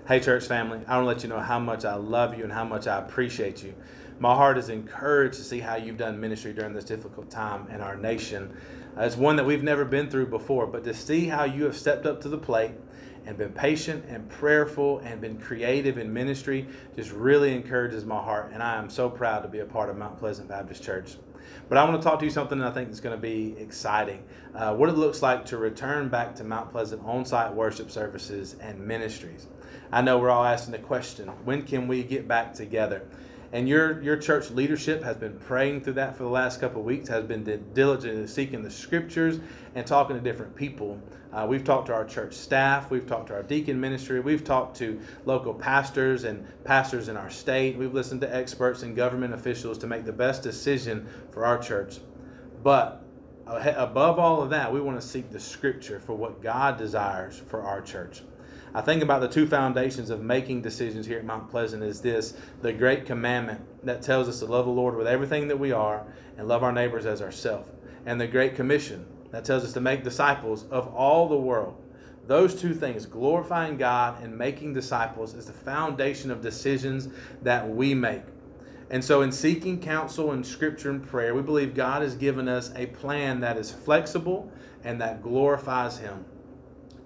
Hey, church family, I want to let you know how much I love you and how much I appreciate you. My heart is encouraged to see how you've done ministry during this difficult time in our nation. It's one that we've never been through before, but to see how you have stepped up to the plate and been patient and prayerful and been creative in ministry just really encourages my heart, and I am so proud to be a part of Mount Pleasant Baptist Church. But I want to talk to you something that I think is going to be exciting. What it looks like to return back to Mount Pleasant on-site worship services and ministries. I know we're all asking the question, when can we get back together? And your church leadership has been praying through that for the last couple of weeks, has been diligently seeking the scriptures and talking to different people. We've talked to our church staff, we've talked to our deacon ministry, we've talked to local pastors and pastors in our state. We've listened to experts and government officials to make the best decision for our church. But above all of that, we want to seek the scripture for what God desires for our church. I think about the two foundations of making decisions here at Mount Pleasant is this: the great commandment that tells us to love the Lord with everything that we are and love our neighbors as ourselves, and the great commission that tells us to make disciples of all the world. Those two things, glorifying God and making disciples, is the foundation of decisions that we make. And so in seeking counsel in scripture and prayer, we believe God has given us a plan that is flexible and that glorifies Him.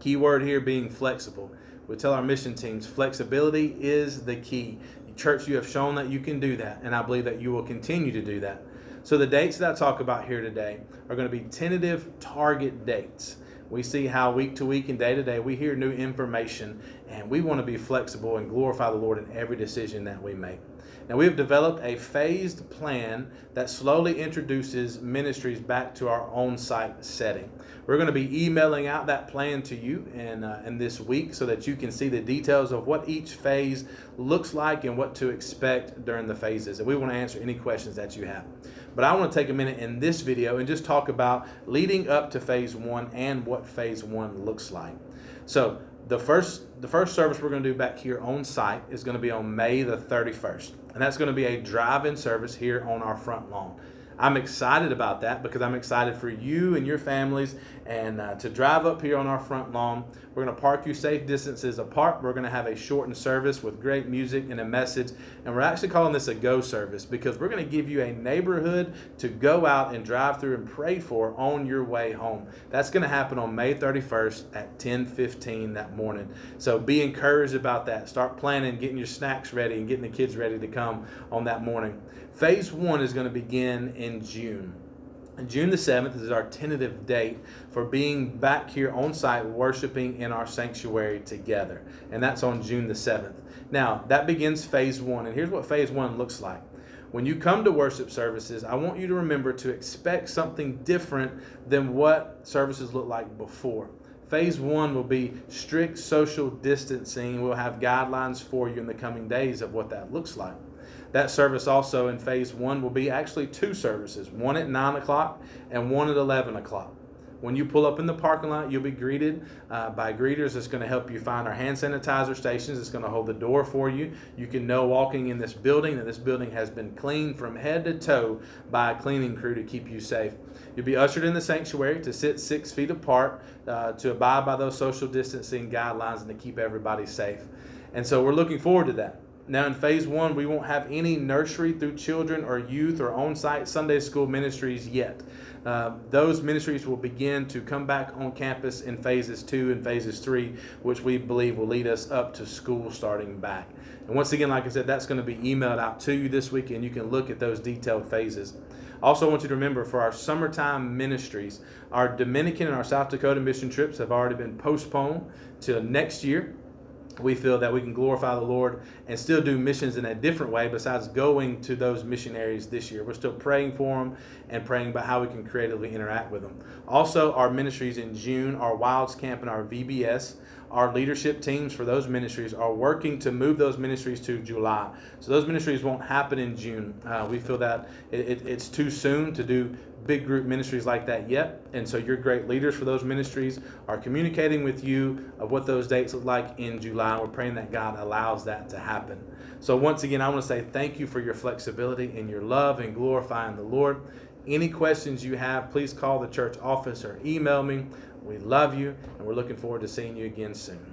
Key word here being flexible. We tell our mission teams flexibility is the key. Church, you have shown that you can do that, and I believe that you will continue to do that. So the dates that I talk about here today are going to be tentative target dates. We see how week to week and day to day we hear new information, and we want to be flexible and glorify the Lord in every decision that we make. Now, we have developed a phased plan that slowly introduces ministries back to our own site setting. We're going to be emailing out that plan to you in this week so that you can see the details of what each phase looks like and what to expect during the phases. And we want to answer any questions that you have. But I want to take a minute in this video and just talk about leading up to phase one and what phase one looks like. So the first service we're going to do back here on site is going to be on May the 31st. And that's going to be a drive-in service here on our front lawn. I'm excited about that because I'm excited for you and your families and to drive up here on our front lawn. We're going to park you safe distances apart. We're going to have a shortened service with great music and a message. And we're actually calling this a go service because we're going to give you a neighborhood to go out and drive through and pray for on your way home. That's going to happen on May 31st at 10:15 that morning. So be encouraged about that. Start planning, getting your snacks ready and getting the kids ready to come on that morning. Phase one is going to begin in June. And June the 7th is our tentative date for being back here on site worshiping in our sanctuary together. And that's on June the 7th. Now, that begins phase one. And here's what phase one looks like. When you come to worship services, I want you to remember to expect something different than what services looked like before. Phase one will be strict social distancing. We'll have guidelines for you in the coming days of what that looks like. That service also in phase one will be actually two services, one at 9 o'clock and one at 11 o'clock. When you pull up in the parking lot, you'll be greeted by greeters that's going to help you find our hand sanitizer stations. It's going to hold the door for you. You can know walking in this building that this building has been cleaned from head to toe by a cleaning crew to keep you safe. You'll be ushered in the sanctuary to sit 6 feet apart to abide by those social distancing guidelines and to keep everybody safe. And so we're looking forward to that. Now in phase one, we won't have any nursery through children or youth or on-site Sunday school ministries yet. Those ministries will begin to come back on campus in phases 2 and phases 3, which we believe will lead us up to school starting back. And once again, like I said, that's going to be emailed out to you this week, and you can look at those detailed phases. Also, I want you to remember for our summertime ministries, our Dominican and our South Dakota mission trips have already been postponed to next year. We feel that we can glorify the Lord and still do missions in a different way besides going to those missionaries this year. We're still praying for them and praying about how we can creatively interact with them. Also, our ministries in June, our Wilds Camp and our VBS, our leadership teams for those ministries are working to move those ministries to July. So those ministries won't happen in June. We feel that it's too soon to do big group ministries like that yet. And so your great leaders for those ministries are communicating with you of what those dates look like in July. We're praying that God allows that to happen. So once again, I want to say thank you for your flexibility and your love and glorifying the Lord. Any questions you have, please call the church office or email me. We love you, and we're looking forward to seeing you again soon.